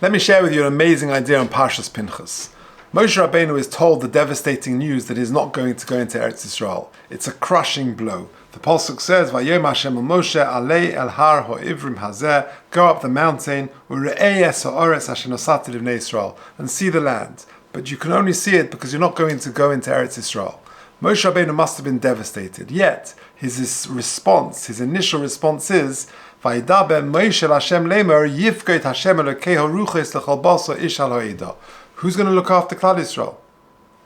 Let me share with you an amazing idea on Parshas Pinchas. Moshe Rabbeinu is told the devastating news that he's not going to go into Eretz Yisrael. It's a crushing blow. The Pasuk says, "Vayom Hashem el Moshe alei el har ha'ivrim hazeh," go up the mountain, u're'ei es ha'oretz asher nosati livnei Yisrael, and see the land. But you can only see it because you're not going to go into Eretz Yisrael. Moshe Rabbeinu must have been devastated. Yet his initial response is, "Vayidaber Moshe Hashem lemer yifgot Hashem Elokeho ruches lechol basar ish al ha'ida." Who's going to look after Klal Yisrael?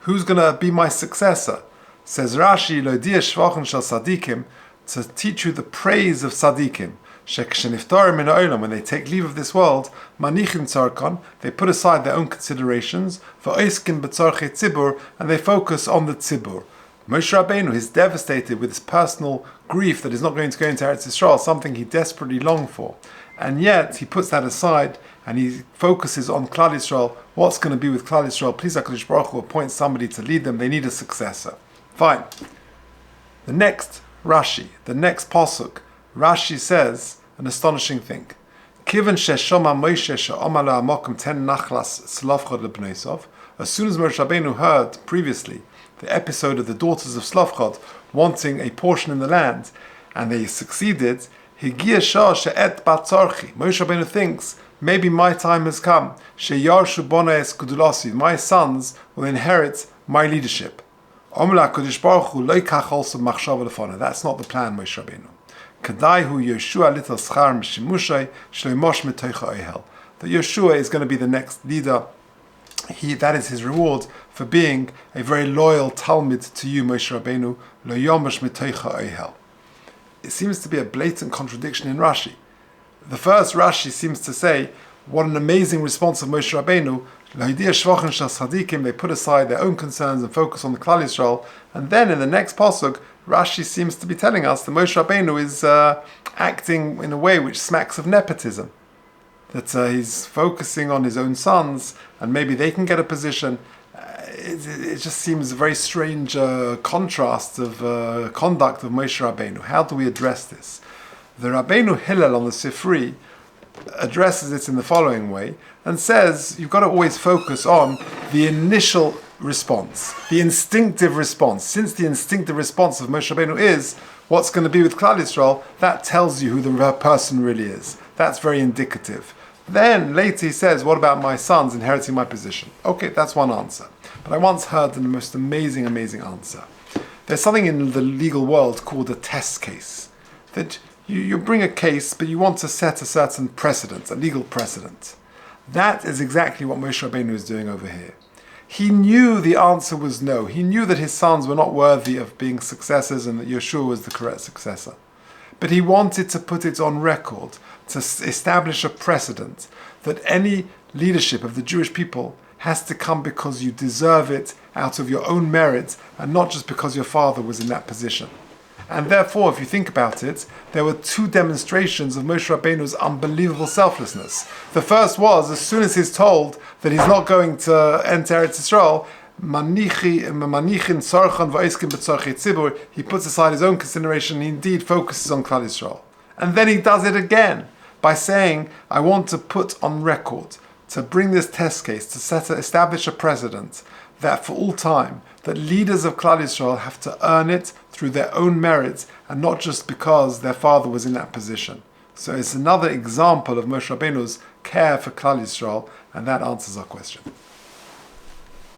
Who's going to be my successor? Says Rashi, "Lo'dia shvachim shel sadikim," to teach you the praise of sadikim. Sheksheniftarim min ha'olam, when they take leave of this world, manichin tzarkon, they put aside their own considerations, v'oiskin b'tzarchei tzibur, and they focus on the tzibur. Moshe Rabbeinu is devastated with his personal grief that he's not going to go into Eretz Yisrael, something he desperately longed for. And yet, he puts that aside and he focuses on Klal Yisrael. What's going to be with Klal Yisrael? Please HaKadosh Baruch Hu appoint somebody to lead them. They need a successor. Fine. The next Rashi, the next Pasuk, Rashi says an astonishing thing. Kiven sheshoma Moshe she'omar le'amokim ten nachlas slavchod lebneisov. As soon as Moshe Rabbeinu heard previously the episode of the daughters of Slavchod wanting a portion in the land, and they succeeded, Higia shah she'et batzarchi. Moshe Rabbeinu thinks, maybe my time has come. She'yarshu bona es gudulasi. My sons will inherit my leadership. Omla Kodesh Baruch Hu lo yikach also machshava lefana. That's not the plan, Moshe Rabbeinu. Kadai hu Yeshua little schar m'shimushay shlo mosh metocha ohel. That Yeshua is going to be the next leader. That is his reward for being a very loyal Talmid to you, Moshe Rabbeinu. Lo yomash metocha ohel. It seems to be a blatant contradiction in Rashi. The first Rashi seems to say, what an amazing response of Moshe Rabbeinu. They put aside their own concerns and focus on the Klal Yisrael. And then in the next pasuk, Rashi seems to be telling us that Moshe Rabbeinu is acting in a way which smacks of nepotism. That he's focusing on his own sons and maybe they can get a position. It just seems a very strange contrast of conduct of Moshe Rabbeinu. How do we address this? The Rabbeinu Hillel on the Sifri addresses it in the following way and says you've got to always focus on the initial response, the instinctive response. Since the instinctive response of Moshe Rabbeinu is what's going to be with Klal Yisrael, that tells you who the person really is. That's very indicative. Then later he says, what about my sons inheriting my position? Okay, that's one answer. But I once heard the most amazing answer. There's something in the legal world called a test case. That you bring a case, but you want to set a certain precedent, a legal precedent. That is exactly what Moshe Rabbeinu is doing over here. He knew the answer was no. He knew that his sons were not worthy of being successors and that Yeshua was the correct successor. But he wanted to put it on record, to establish a precedent that any leadership of the Jewish people has to come because you deserve it out of your own merit and not just because your father was in that position. And therefore, if you think about it, there were two demonstrations of Moshe Rabbeinu's unbelievable selflessness. The first was, as soon as he's told that he's not going to enter Eretz Yisrael, he puts aside his own consideration and he indeed focuses on Klal Yisrael. And then he does it again by saying, I want to put on record, to bring this test case, to establish a precedent that for all time, that leaders of Klal Yisrael have to earn it through their own merits and not just because their father was in that position. So it's another example of Moshe Rabbeinu's care for Klal Yisrael, and that answers our question.